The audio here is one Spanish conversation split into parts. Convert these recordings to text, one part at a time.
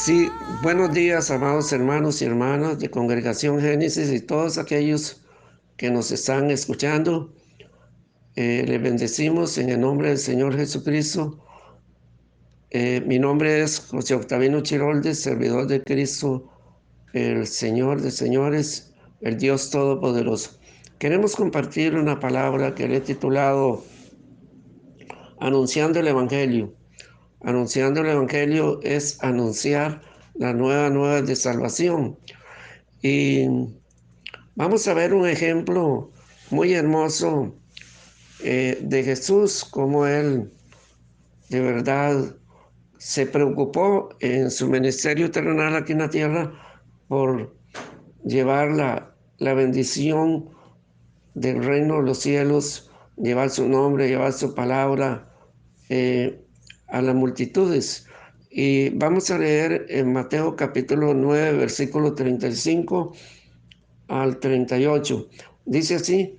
Sí, buenos días, amados hermanos y hermanas de Congregación Génesis y todos aquellos que nos están escuchando. Les bendecimos en el nombre del Señor Jesucristo. Mi nombre es José Octaviano Chiroldes, servidor de Cristo, el Señor de señores, el Dios Todopoderoso. Queremos compartir una palabra que le he titulado Anunciando el Evangelio. Anunciando el Evangelio es anunciar la nueva de salvación. Y vamos a ver un ejemplo muy hermoso de Jesús, como Él de verdad se preocupó en su ministerio terrenal aquí en la tierra por llevar la bendición del reino de los cielos, llevar su nombre, llevar su palabra a las multitudes. Y vamos a leer en Mateo capítulo 9, versículo 35 al 38. Dice así,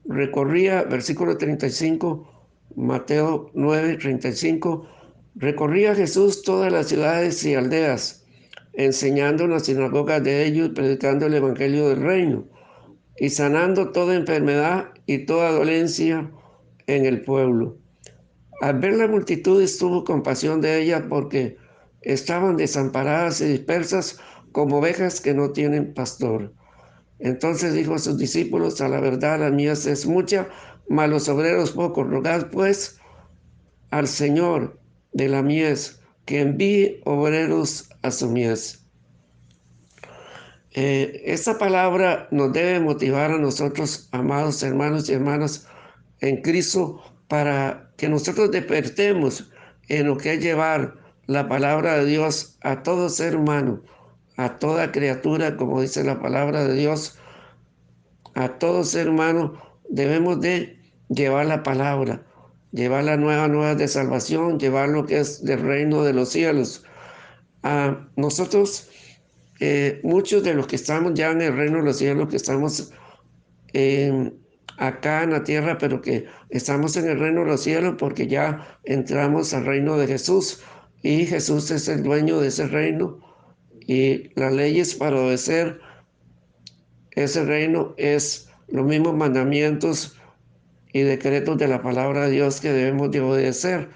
versículo 35, Mateo 9, 35, recorría Jesús todas las ciudades y aldeas, enseñando en las sinagogas de ellos, predicando el evangelio del reino y sanando toda enfermedad y toda dolencia en el pueblo. Al ver la multitud tuvo compasión de ellas porque estaban desamparadas y dispersas como ovejas que no tienen pastor. Entonces dijo a sus discípulos, a la verdad la mies es mucha, mas los obreros pocos. Rogad pues al Señor de la mies que envíe obreros a su mies. Esta palabra nos debe motivar a nosotros, amados hermanos y hermanas en Cristo, para que nosotros despertemos en lo que es llevar la palabra de Dios a todo ser humano, a toda criatura, como dice la palabra de Dios. A todo ser humano debemos de llevar la palabra, llevar la nueva de salvación, llevar lo que es del reino de los cielos. A nosotros, muchos de los que estamos ya en el reino de los cielos, que estamos acá en la tierra, pero que estamos en el reino de los cielos porque ya entramos al reino de Jesús y Jesús es el dueño de ese reino y las leyes para obedecer ese reino es los mismos mandamientos y decretos de la palabra de Dios que debemos de obedecer.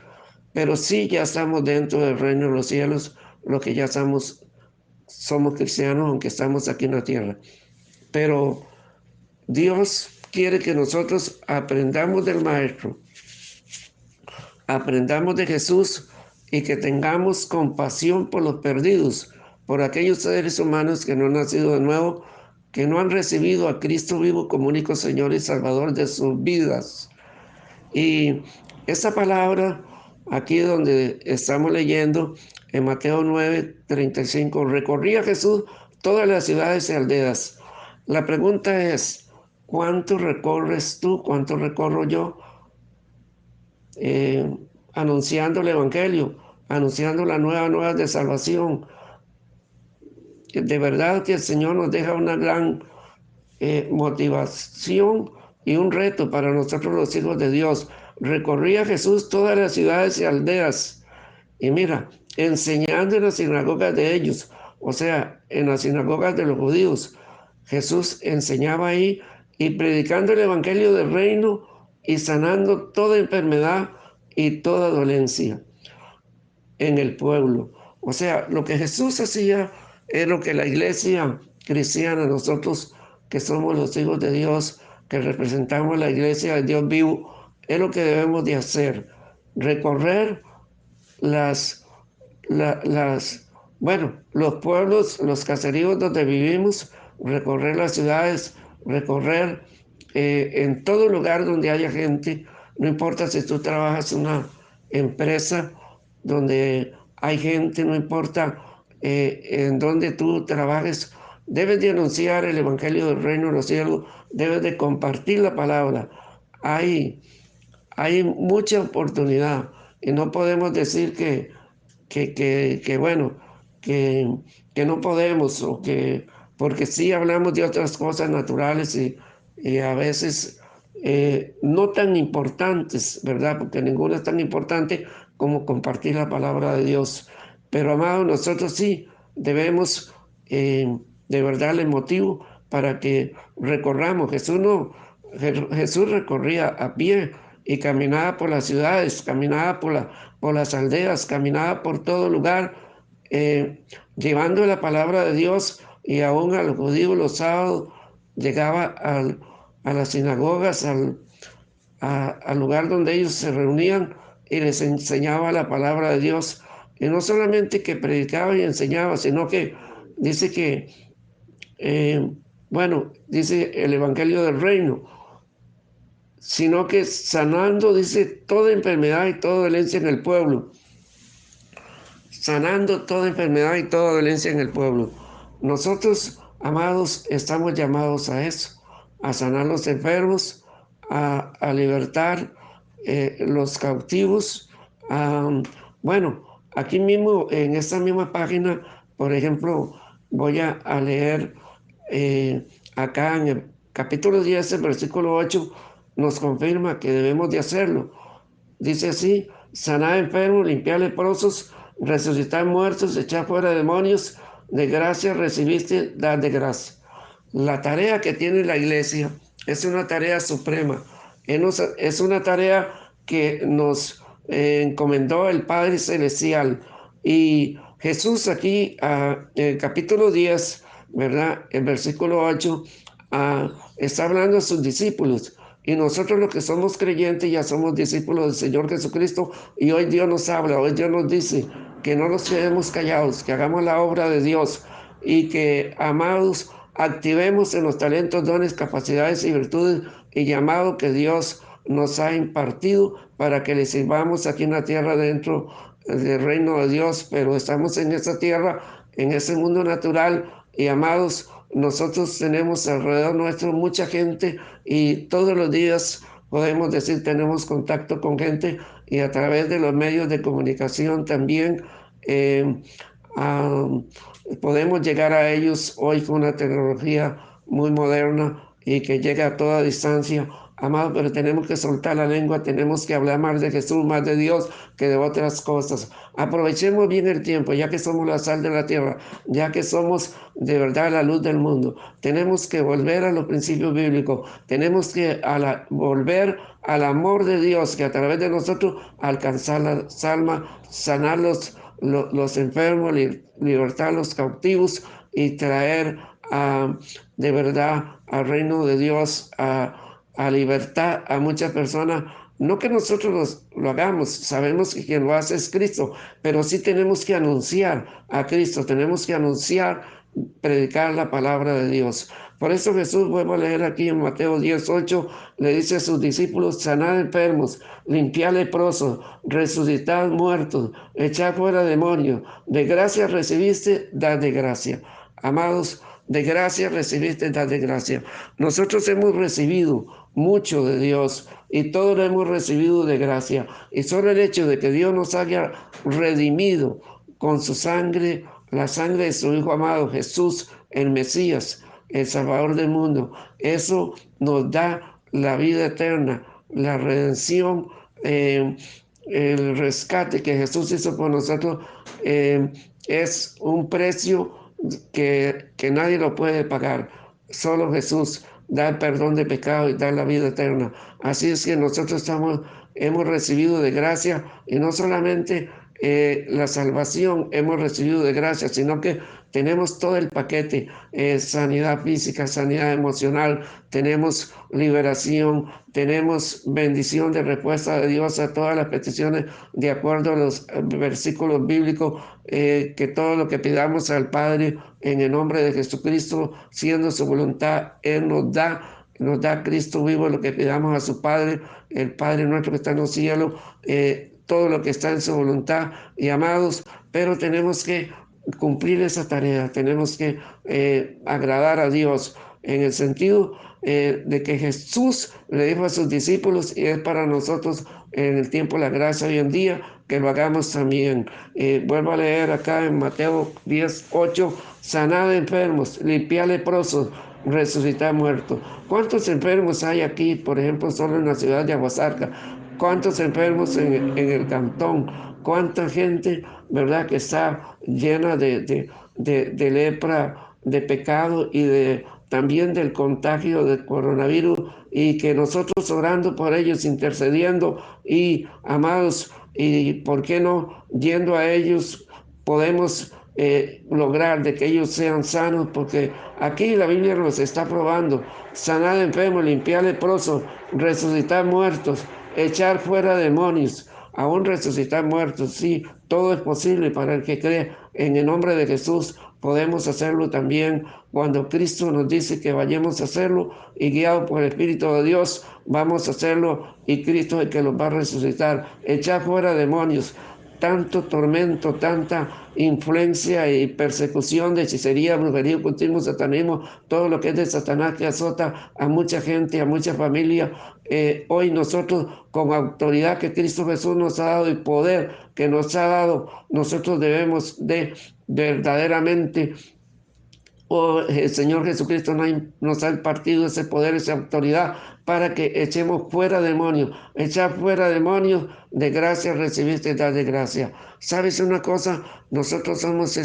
Pero sí ya estamos dentro del reino de los cielos, lo que ya somos cristianos, aunque estamos aquí en la tierra. Pero Dios quiere que nosotros aprendamos del Maestro, aprendamos de Jesús y que tengamos compasión por los perdidos, por aquellos seres humanos que no han nacido de nuevo, que no han recibido a Cristo vivo como único Señor y Salvador de sus vidas. Y esa palabra, aquí donde estamos leyendo, en Mateo 9, 35, recorría Jesús todas las ciudades y aldeas. La pregunta es, ¿cuánto recorres tú? ¿Cuánto recorro yo? Eh, Anunciando el Evangelio, anunciando la nueva de salvación. De verdad que el Señor nos deja una gran motivación y un reto para nosotros los hijos de Dios. Recorría Jesús todas las ciudades y aldeas y mira, enseñando en las sinagogas de ellos, o sea, en las sinagogas de los judíos. Jesús enseñaba ahí y predicando el evangelio del reino y sanando toda enfermedad y toda dolencia en el pueblo. O sea, lo que Jesús hacía es lo que la iglesia cristiana, nosotros que somos los hijos de Dios, que representamos la iglesia de Dios vivo, es lo que debemos de hacer. Recorrer las, los pueblos, los caseríos donde vivimos, recorrer las ciudades, recorrer en todo lugar donde haya gente, no importa si tú trabajas en una empresa donde hay gente, no importa en donde tú trabajes, debes de anunciar el Evangelio del Reino de los Cielos, debes de compartir la palabra. Hay mucha oportunidad y no podemos decir que bueno, que, que no podemos o que, porque sí hablamos de otras cosas naturales y a veces no tan importantes, ¿verdad? Porque ninguna es tan importante como compartir la palabra de Dios. Pero amados, nosotros sí debemos de verdad darle motivo para que recorramos. Jesús recorría a pie y caminaba por las ciudades, caminaba por las aldeas, caminaba por todo lugar, llevando la palabra de Dios, y aún a los judíos los sábados llegaba a las sinagogas, al lugar donde ellos se reunían, y les enseñaba la palabra de Dios. Y no solamente que predicaba y enseñaba, sino que dice que, dice el Evangelio del Reino, sino que sanando, dice, toda enfermedad y toda dolencia en el pueblo. Sanando toda enfermedad y toda dolencia en el pueblo. Nosotros, amados, estamos llamados a eso, a sanar los enfermos, a libertar los cautivos. Bueno, aquí mismo, en esta misma página, por ejemplo, voy a leer acá en el capítulo 10, el versículo 8, nos confirma que debemos de hacerlo. Dice así: sanar enfermos, limpiar leprosos, resucitar muertos, echar fuera demonios, de gracia recibiste, dar de gracia. La tarea que tiene la iglesia es una tarea suprema, es una tarea que nos encomendó el Padre Celestial. Y Jesús aquí, en el capítulo 10, ¿verdad? El versículo 8, está hablando a sus discípulos. Y nosotros los que somos creyentes ya somos discípulos del Señor Jesucristo, y hoy Dios nos habla, hoy Dios nos dice que no nos quedemos callados, que hagamos la obra de Dios, y que, amados, activemos en los talentos, dones, capacidades y virtudes y llamado que Dios nos ha impartido para que le sirvamos aquí en la tierra dentro del reino de Dios. Pero estamos en esta tierra, en ese mundo natural, y, amados, nosotros tenemos alrededor nuestro mucha gente, y todos los días podemos decir tenemos contacto con gente, y a través de los medios de comunicación también podemos llegar a ellos hoy con una tecnología muy moderna y que llega a toda distancia. Amado, pero tenemos que soltar la lengua, tenemos que hablar más de Jesús, más de Dios que de otras cosas. Aprovechemos bien el tiempo, ya que somos la sal de la tierra, ya que somos de verdad la luz del mundo. Tenemos que volver a los principios bíblicos, tenemos que volver al amor de Dios, que a través de nosotros alcanzar la alma, sanar los enfermos, libertar los cautivos, y traer de verdad al reino de Dios, a libertad a muchas personas. No que nosotros lo hagamos, sabemos que quien lo hace es Cristo, pero sí tenemos que anunciar a Cristo, tenemos que anunciar, predicar la palabra de Dios. Por eso Jesús, vuelvo a leer aquí en Mateo 10:8, le dice a sus discípulos: sanad enfermos, limpiad leprosos, resucitad muertos, echad fuera demonios. De gracia recibiste, dad de gracia. Amados, de gracia recibiste, dad de gracia. Nosotros hemos recibido mucho de Dios, y todo lo hemos recibido de gracia. Y solo el hecho de que Dios nos haya redimido con su sangre, la sangre de su Hijo amado Jesús, el Mesías, el Salvador del mundo, eso nos da la vida eterna, la redención, el rescate que Jesús hizo por nosotros. Es un precio que nadie lo puede pagar. Solo Jesús da el perdón de pecado y da la vida eterna. Así es que nosotros hemos recibido de gracia, y no solamente la salvación hemos recibido de gracia, sino que tenemos todo el paquete: sanidad física, sanidad emocional, tenemos liberación, tenemos bendición de respuesta de Dios a todas las peticiones, de acuerdo a los versículos bíblicos, que todo lo que pidamos al Padre en el nombre de Jesucristo, siendo su voluntad, Él nos da Cristo vivo, lo que pidamos a su Padre, el Padre nuestro que está en los cielos, todo lo que está en su voluntad. Y, amados, pero tenemos que cumplir esa tarea, tenemos que agradar a Dios, en el sentido de que Jesús le dijo a sus discípulos, y es para nosotros en el tiempo de la gracia hoy en día, que lo hagamos también. Vuelvo a leer acá en Mateo 10:8: sanad enfermos, limpiad leprosos, resucitar muertos. ¿Cuántos enfermos hay aquí, por ejemplo, solo en la ciudad de Aguasarca? ¿Cuántos enfermos en el cantón? ¿Cuánta gente, verdad, que está llena de lepra, de pecado y también del contagio del coronavirus, y que nosotros orando por ellos, intercediendo y amados, y por qué no yendo a ellos, podemos lograr de que ellos sean sanos, porque aquí la Biblia nos está probando: sanar enfermos, limpiar leprosos, resucitar muertos, echar fuera demonios, aún resucitar muertos. Sí, todo es posible para el que cree. En el nombre de Jesús podemos hacerlo también cuando Cristo nos dice que vayamos a hacerlo, y guiado por el Espíritu de Dios vamos a hacerlo, y Cristo es el que los va a resucitar. Echar fuera demonios. Tanto tormento, tanta influencia y persecución de hechicería, brujería, ocultismo, satanismo, todo lo que es de Satanás que azota a mucha gente, a mucha familia. Hoy nosotros, con autoridad que Cristo Jesús nos ha dado y poder que nos ha dado, nosotros debemos de verdaderamente, el Señor Jesucristo nos ha impartido ese poder, esa autoridad, para que echemos fuera demonios. Echar fuera demonios, de gracia recibiste, dar de gracia. ¿Sabes una cosa? Nosotros somos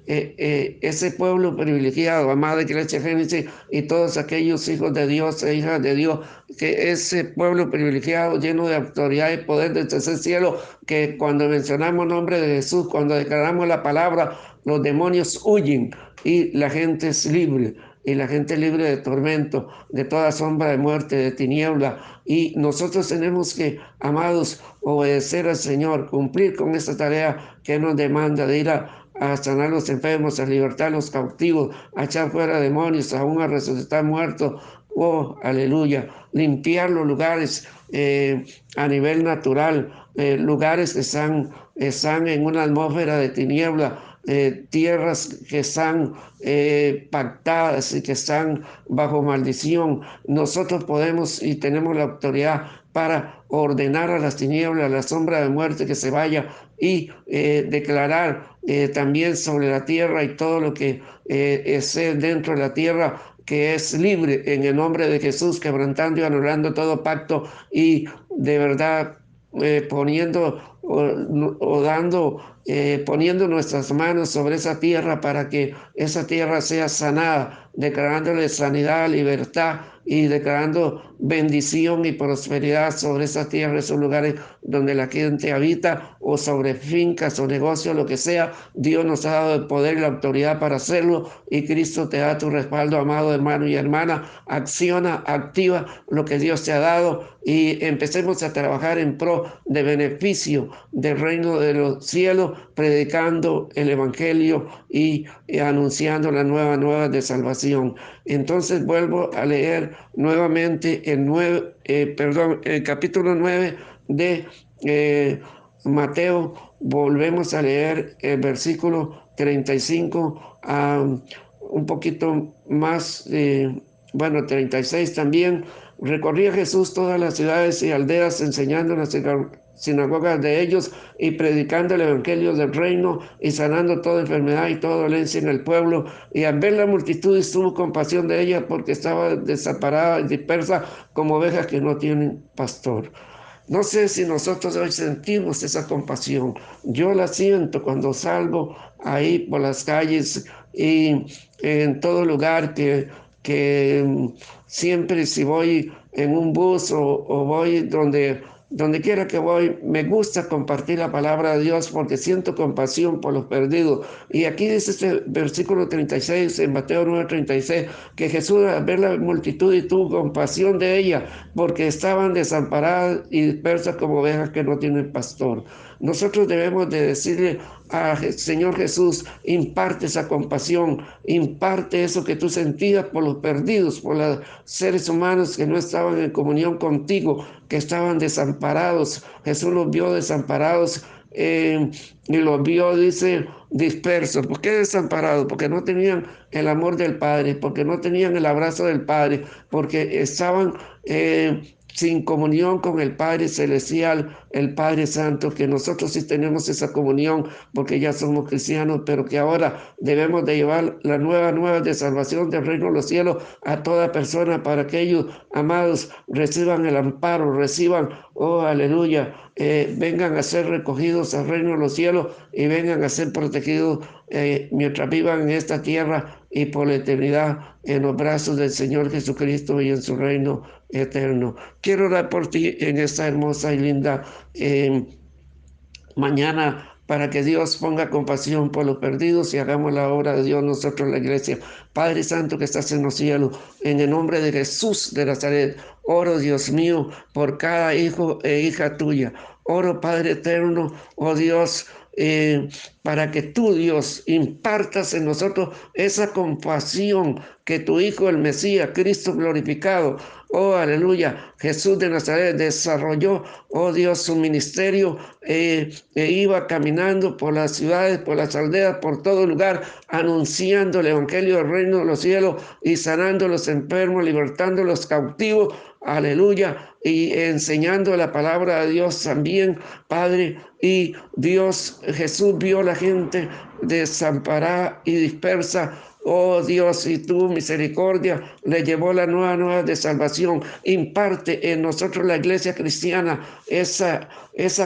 ese pueblo privilegiado, amada Iglesia Génesis, y todos aquellos hijos de Dios e hijas de Dios, que ese pueblo privilegiado, lleno de autoridad y poder desde ese cielo, que cuando mencionamos el nombre de Jesús, cuando declaramos la palabra, los demonios huyen y la gente es libre. Y la gente libre de tormento, de toda sombra de muerte, de tiniebla. Y nosotros tenemos que, amados, obedecer al Señor, cumplir con esta tarea que nos demanda de ir a sanar los enfermos, a libertar los cautivos, a echar fuera demonios, aún a resucitar muertos. Oh, aleluya. Limpiar los lugares a nivel natural, lugares que están en una atmósfera de tiniebla, tierras que están pactadas y que están bajo maldición. Nosotros podemos y tenemos la autoridad para ordenar a las tinieblas, a la sombra de muerte, que se vaya, y declarar también sobre la tierra y todo lo que es dentro de la tierra, que es libre en el nombre de Jesús, quebrantando y anulando todo pacto, y de verdad poniendo o dando, poniendo nuestras manos sobre esa tierra para que esa tierra sea sanada, declarándole sanidad, libertad, y declarando bendición y prosperidad sobre esa tierra, esos lugares donde la gente habita, o sobre fincas o negocios, lo que sea. Dios nos ha dado el poder y la autoridad para hacerlo, y Cristo te da tu respaldo, amado hermano y hermana. Acciona, activa lo que Dios te ha dado, y empecemos a trabajar en pro de beneficio del reino de los cielos, predicando el evangelio y anunciando las nuevas de salvación. Entonces vuelvo a leer nuevamente el capítulo 9 de Mateo. Volvemos a leer el versículo 35, un poquito más, 36 también. Recorría Jesús todas las ciudades y aldeas, enseñando en las sinagogas de ellos y predicando el evangelio del reino, y sanando toda enfermedad y toda dolencia en el pueblo. Y al ver la multitud, tuvo compasión de ella, porque estaba desamparada y dispersa como ovejas que no tienen pastor. No sé si nosotros hoy sentimos esa compasión. Yo la siento cuando salgo ahí por las calles y en todo lugar, que siempre, si voy en un bus o voy donde quiera que voy, me gusta compartir la palabra de Dios, porque siento compasión por los perdidos. Y aquí dice este versículo 36 en Mateo 9:36, que Jesús, al ver la multitud, y tuvo compasión de ella, porque estaban desamparadas y dispersas como ovejas que no tienen pastor. Nosotros debemos de decirle al Señor Jesús: imparte esa compasión, imparte eso que tú sentías por los perdidos, por los seres humanos que no estaban en comunión contigo, que estaban desamparados. Jesús los vio desamparados, y los vio, dice, dispersos. ¿Por qué desamparados? Porque no tenían el amor del Padre, porque no tenían el abrazo del Padre, porque estaban sin comunión con el Padre Celestial, el Padre Santo, que nosotros sí tenemos esa comunión porque ya somos cristianos, pero que ahora debemos de llevar la nueva de salvación del reino de los cielos a toda persona para que ellos, amados, reciban el amparo, reciban, oh aleluya, vengan a ser recogidos al reino de los cielos y vengan a ser protegidos mientras vivan en esta tierra y por la eternidad en los brazos del Señor Jesucristo y en su reino eterno. Quiero orar por ti en esta hermosa y linda mañana para que Dios ponga compasión por los perdidos y hagamos la obra de Dios nosotros la iglesia. Padre Santo que estás en los cielos, en el nombre de Jesús de Nazaret, oro Dios mío por cada hijo e hija tuya. Oro Padre eterno, oh Dios, para que tú, Dios, impartas en nosotros esa compasión que tu Hijo, el Mesías, Cristo glorificado, oh aleluya, Jesús de Nazaret desarrolló, oh Dios, su ministerio e iba caminando por las ciudades, por las aldeas, por todo lugar, anunciando el evangelio del reino de los cielos y sanando a los enfermos, libertando a los cautivos, aleluya, y enseñando la palabra de Dios también, Padre. Y Dios, Jesús vio a la gente desamparada y dispersa. Oh Dios, y tu misericordia le llevó la nueva de salvación. Imparte en nosotros la iglesia cristiana esa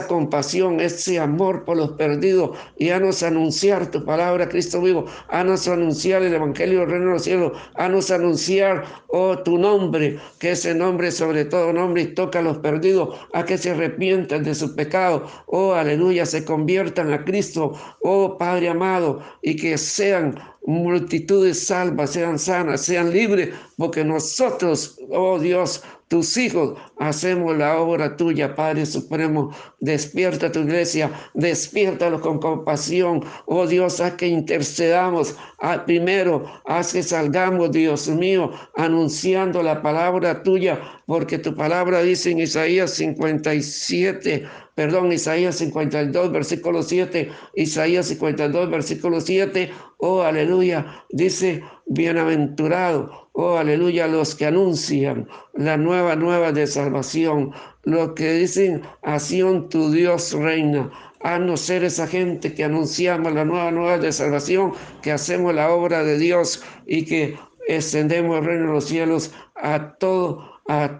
compasión, ese amor por los perdidos y haznos anunciar tu palabra, Cristo vivo. Haznos anunciar el evangelio del reino de los cielos. Haznos anunciar, oh, tu nombre, que ese nombre sobre todo nombre y toca a los perdidos, a que se arrepientan de sus pecados. Oh, aleluya, se conviertan a Cristo, oh Padre amado, y que sean multitudes salvas, sean sanas, sean libres, porque nosotros, oh Dios, tus hijos, hacemos la obra tuya, Padre Supremo. Despierta tu iglesia, despiértalos con compasión, oh Dios, haz que intercedamos, primero haz que salgamos, Dios mío, anunciando la palabra tuya, porque tu palabra dice en Isaías 52, versículo 7, Isaías 52, versículo 7, oh aleluya, dice, bienaventurado, oh aleluya, los que anuncian la nueva de salvación, los que dicen, a Sión tu Dios reina. Haznos ser esa gente que anunciamos la nueva de salvación, que hacemos la obra de Dios y que extendemos el reino de los cielos a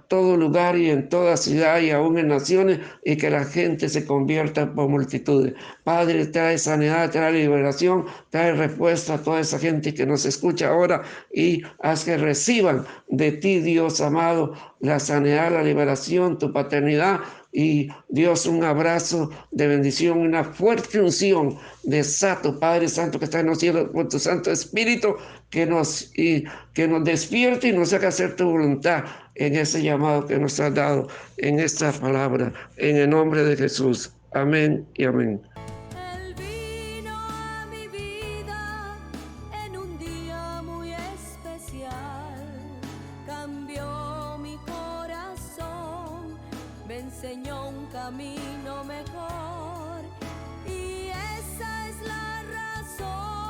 todo lugar y en toda ciudad y aún en naciones, y que la gente se convierta por multitudes. Padre, trae sanidad, trae liberación, trae respuesta a toda esa gente que nos escucha ahora y haz que reciban de ti, Dios amado, la sanidad, la liberación, tu paternidad. Y Dios, un abrazo de bendición, una fuerte unción de Santo, Padre Santo que está en los cielos, por tu Santo Espíritu, que nos despierte y nos haga hacer tu voluntad en ese llamado que nos has dado, en esta palabra, en el nombre de Jesús. Amén y amén. Él vino a mi vida en un día muy especial, cambió mi corazón, me enseñó un camino mejor y esa es la razón